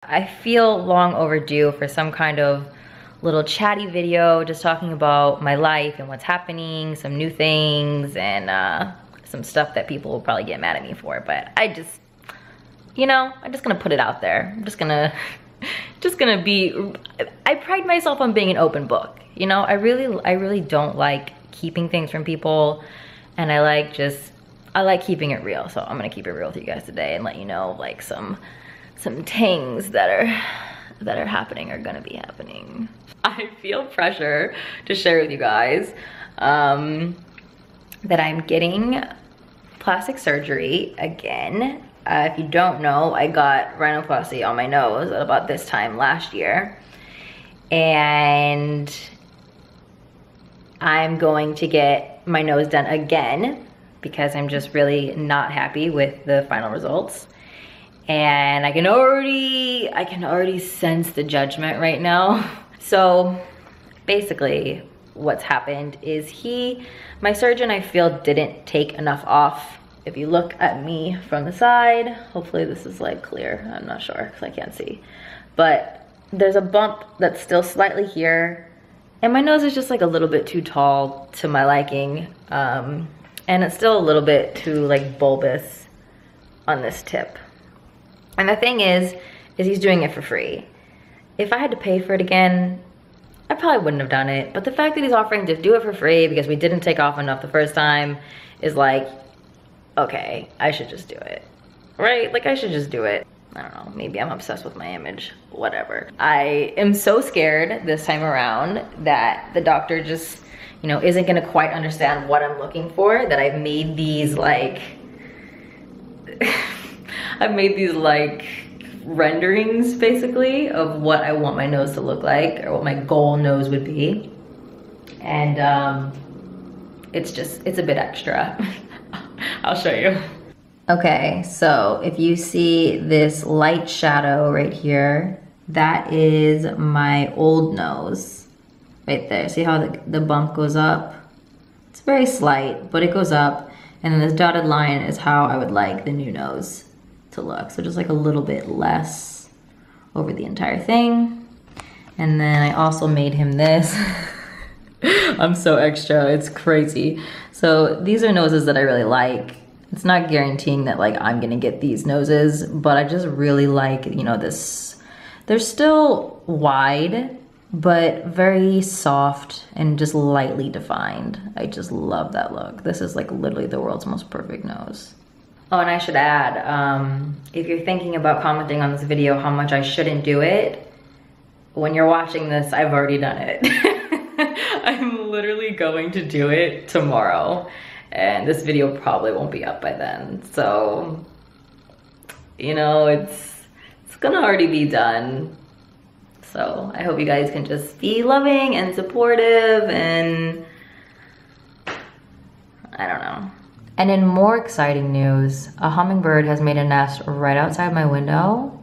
I feel long overdue for some kind of little chatty video just talking about my life and what's happening, some new things, and some stuff that people will probably get mad at me for. But I just, you know, I'm just gonna put it out there. I'm just gonna be, I pride myself on being an open book. You know, I really don't like keeping things from people, and I like keeping it real. So I'm gonna keep it real with you guys today and let you know like some things that are happening are gonna be happening. I feel pressure to share with you guys that I'm getting plastic surgery again. If you don't know, I got rhinoplasty on my nose at about this time last year, and I'm going to get my nose done again because I'm just really not happy with the final results. And I can already sense the judgment right now. So basically what's happened is my surgeon, I feel, didn't take enough off. If you look at me from the side, hopefully this is like clear, I'm not sure because I can't see, but there's a bump that's still slightly here, and my nose is just like a little bit too tall to my liking, and it's still a little bit too like bulbous on this tip. And the thing is he's doing it for free. If I had to pay for it again, I probably wouldn't have done it. But the fact that he's offering to do it for free because we didn't take off enough the first time is like, okay, I should just do it, right? Like, I should just do it. I don't know, maybe I'm obsessed with my image, whatever. I am so scared this time around that the doctor just, you know, isn't gonna quite understand what I'm looking for, that I've made these like, renderings basically of what I want my nose to look like or what my goal nose would be. And it's a bit extra. I'll show you. Okay, so if you see this light shadow right here, that is my old nose right there. See how the bump goes up? It's very slight, but it goes up. And then this dotted line is how I would like the new nose to look. So just like a little bit less over the entire thing. And then I also made him this. I'm so extra, it's crazy. So these are noses that I really like. It's not guaranteeing that like I'm gonna get these noses, but I just really like, you know, this. They're still wide, but very soft and just lightly defined. I just love that look. This is like literally the world's most perfect nose. Oh, and I should add, if you're thinking about commenting on this video how much I shouldn't do it, when you're watching this, I've already done it. I'm literally going to do it tomorrow, and this video probably won't be up by then. So, you know, it's gonna already be done. So I hope you guys can just be loving and supportive, and I don't know. And in more exciting news, a hummingbird has made a nest right outside my window.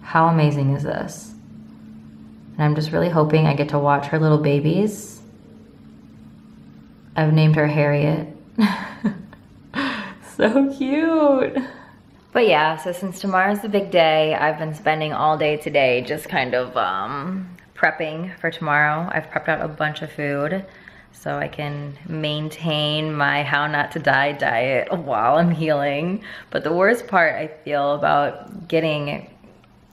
How amazing is this? And I'm just really hoping I get to watch her little babies. I've named her Harriet. So cute. But yeah, so since tomorrow's the big day, I've been spending all day today just kind of prepping for tomorrow. I've prepped out a bunch of food so I can maintain my how not to die diet while I'm healing. But the worst part I feel about getting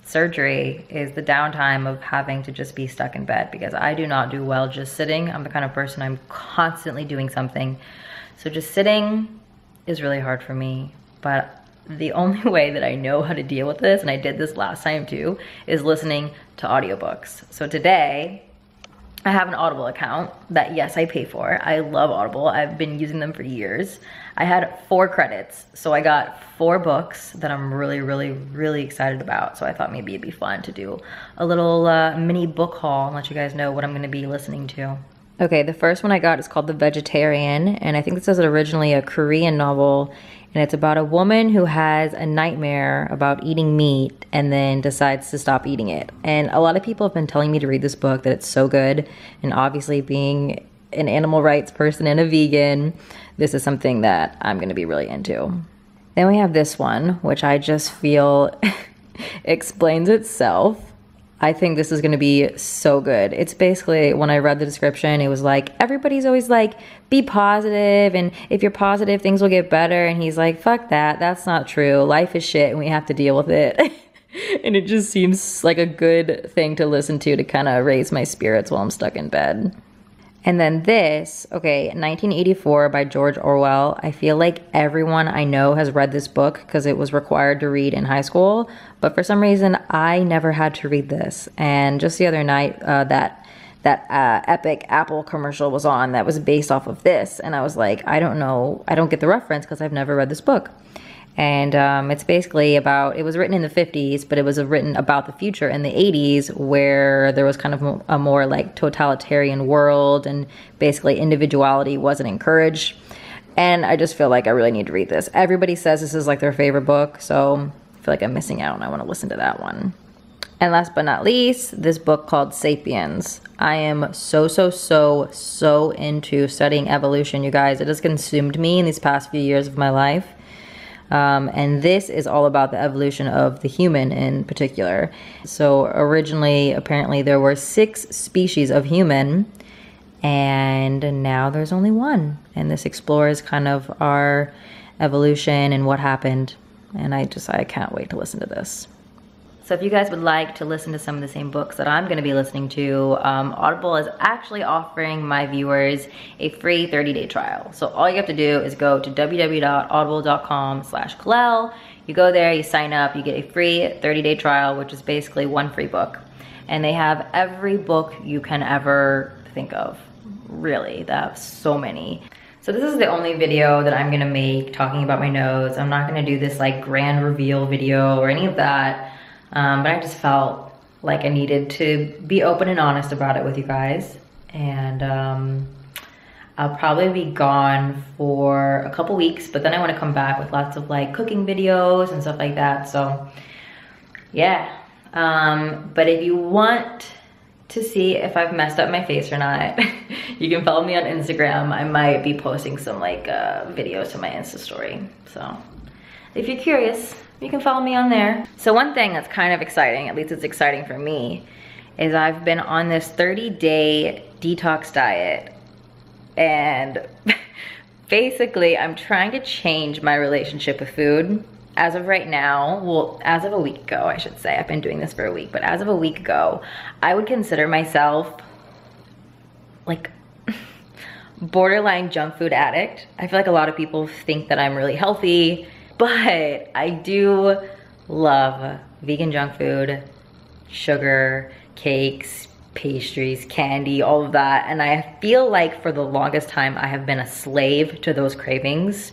surgery is the downtime of having to just be stuck in bed, because I do not do well just sitting. I'm the kind of person, I'm constantly doing something. So just sitting is really hard for me. But the only way that I know how to deal with this, and I did this last time too, is listening to audiobooks. So today, I have an Audible account that, yes, I pay for. I love Audible. I've been using them for years. I had 4 credits, so I got 4 books that I'm really, really, really excited about. So I thought maybe it'd be fun to do a little mini book haul and let you guys know what I'm gonna be listening to. Okay, the first one I got is called The Vegetarian, and I think this is originally a Korean novel, and it's about a woman who has a nightmare about eating meat and then decides to stop eating it. And a lot of people have been telling me to read this book, that it's so good, and obviously being an animal rights person and a vegan, this is something that I'm gonna be really into. Then we have this one, which I just feel explains itself. I think this is gonna be so good. It's basically, when I read the description, it was like, everybody's always like, be positive, and if you're positive, things will get better. And he's like, fuck that, that's not true. Life is shit and we have to deal with it. And it just seems like a good thing to listen to kind of raise my spirits while I'm stuck in bed. And then this, okay, 1984 by George Orwell. I feel like everyone I know has read this book because it was required to read in high school. But for some reason, I never had to read this. And just the other night, that epic Apple commercial was on that was based off of this. And I was like, I don't know, I don't get the reference because I've never read this book. And it's basically about, it was written in the 50s, but it was written about the future in the 80s, where there was kind of a more like totalitarian world, and basically individuality wasn't encouraged. And I just feel like I really need to read this. Everybody says this is like their favorite book, so I feel like I'm missing out and I want to listen to that one. And last but not least, this book called Sapiens. I am so into studying evolution, you guys. It has consumed me in these past few years of my life. And this is all about the evolution of the human in particular. So originally, apparently there were 6 species of human, and now there's only 1. And this explores kind of our evolution and what happened. And I can't wait to listen to this. So if you guys would like to listen to some of the same books that I'm going to be listening to, Audible is actually offering my viewers a free 30-day trial. So all you have to do is go to www.audible.com/Kalel. You go there, you sign up, you get a free 30-day trial, which is basically 1 free book. And they have every book you can ever think of. Really, they have so many. So this is the only video that I'm gonna make talking about my nose. I'm not gonna do this like grand reveal video or any of that. But I just felt like I needed to be open and honest about it with you guys. And I'll probably be gone for a couple weeks, but then I want to come back with lots of like cooking videos and stuff like that. So yeah, but if you want to see if I've messed up my face or not, you can follow me on Instagram. I might be posting some like videos to my Insta story. So if you're curious, you can follow me on there. So one thing that's kind of exciting, at least it's exciting for me, is I've been on this 30-day detox diet. And basically I'm trying to change my relationship with food. As of right now, well, as of a week ago, I should say, I've been doing this for a week, but as of a week ago, I would consider myself like borderline junk food addict. I feel like a lot of people think that I'm really healthy, but I do love vegan junk food, sugar, cakes, pastries, candy, all of that. And I feel like for the longest time, I have been a slave to those cravings.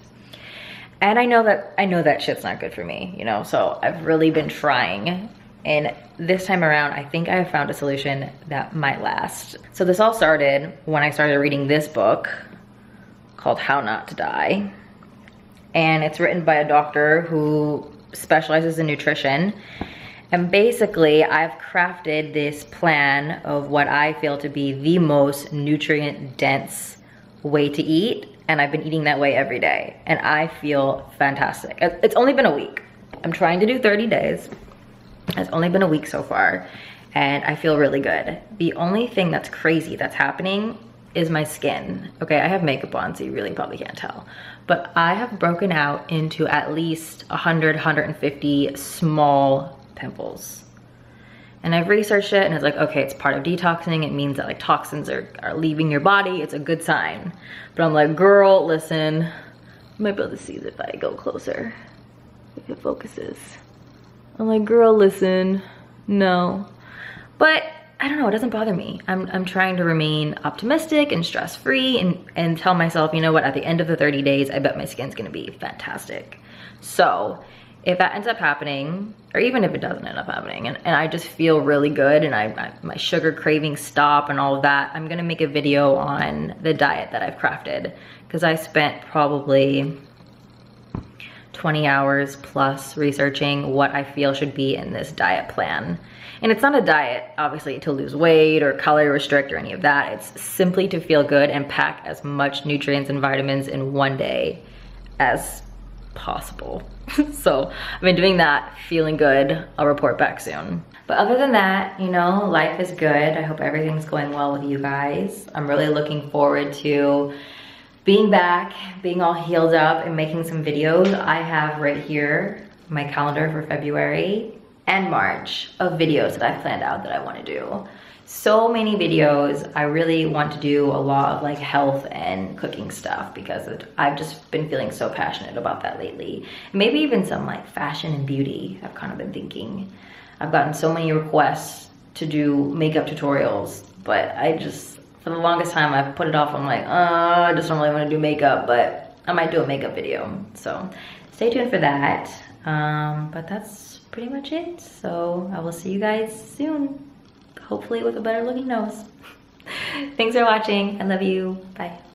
And I know that shit's not good for me, you know? So I've really been trying. And this time around, I think I have found a solution that might last. So this all started when I started reading this book called How Not to Die. And it's written by a doctor who specializes in nutrition. And basically, I've crafted this plan of what I feel to be the most nutrient-dense way to eat. And I've been eating that way every day. And I feel fantastic. It's only been a week. I'm trying to do 30 days. It's only been a week so far. And I feel really good. The only thing that's crazy that's happening is my skin. Okay, I have makeup on, so you really probably can't tell. But I have broken out into at least 100, 150 small pimples. And I've researched it and it's like, okay, it's part of detoxing. It means that like toxins are leaving your body. It's a good sign. But I'm like, girl, listen. You might be able to see it if I go closer. If it focuses. I'm like, girl, listen. No. But I don't know, it doesn't bother me. I'm trying to remain optimistic and stress-free and tell myself, you know what, at the end of the 30 days, I bet my skin's gonna be fantastic. So if that ends up happening, or even if it doesn't end up happening, and I just feel really good and my sugar cravings stop and all of that, I'm gonna make a video on the diet that I've crafted, because I spent probably 20 hours plus researching what I feel should be in this diet plan. And it's not a diet, obviously, to lose weight or calorie restrict or any of that. It's simply to feel good and pack as much nutrients and vitamins in one day as possible. So I've been doing that, feeling good. I'll report back soon. But other than that, you know, life is good. I hope everything's going well with you guys. I'm really looking forward to being back, being all healed up and making some videos. I have right here my calendar for February and March of videos that I've planned out that I want to do. So many videos. I really want to do a lot of like health and cooking stuff because I've just been feeling so passionate about that lately. Maybe even some like fashion and beauty. I've kind of been thinking. I've gotten so many requests to do makeup tutorials, but I just, for the longest time, I've put it off. I'm like, I just don't really want to do makeup, but I might do a makeup video. So stay tuned for that. But that's pretty much it. So I will see you guys soon. Hopefully with a better looking nose. Thanks for watching. I love you. Bye.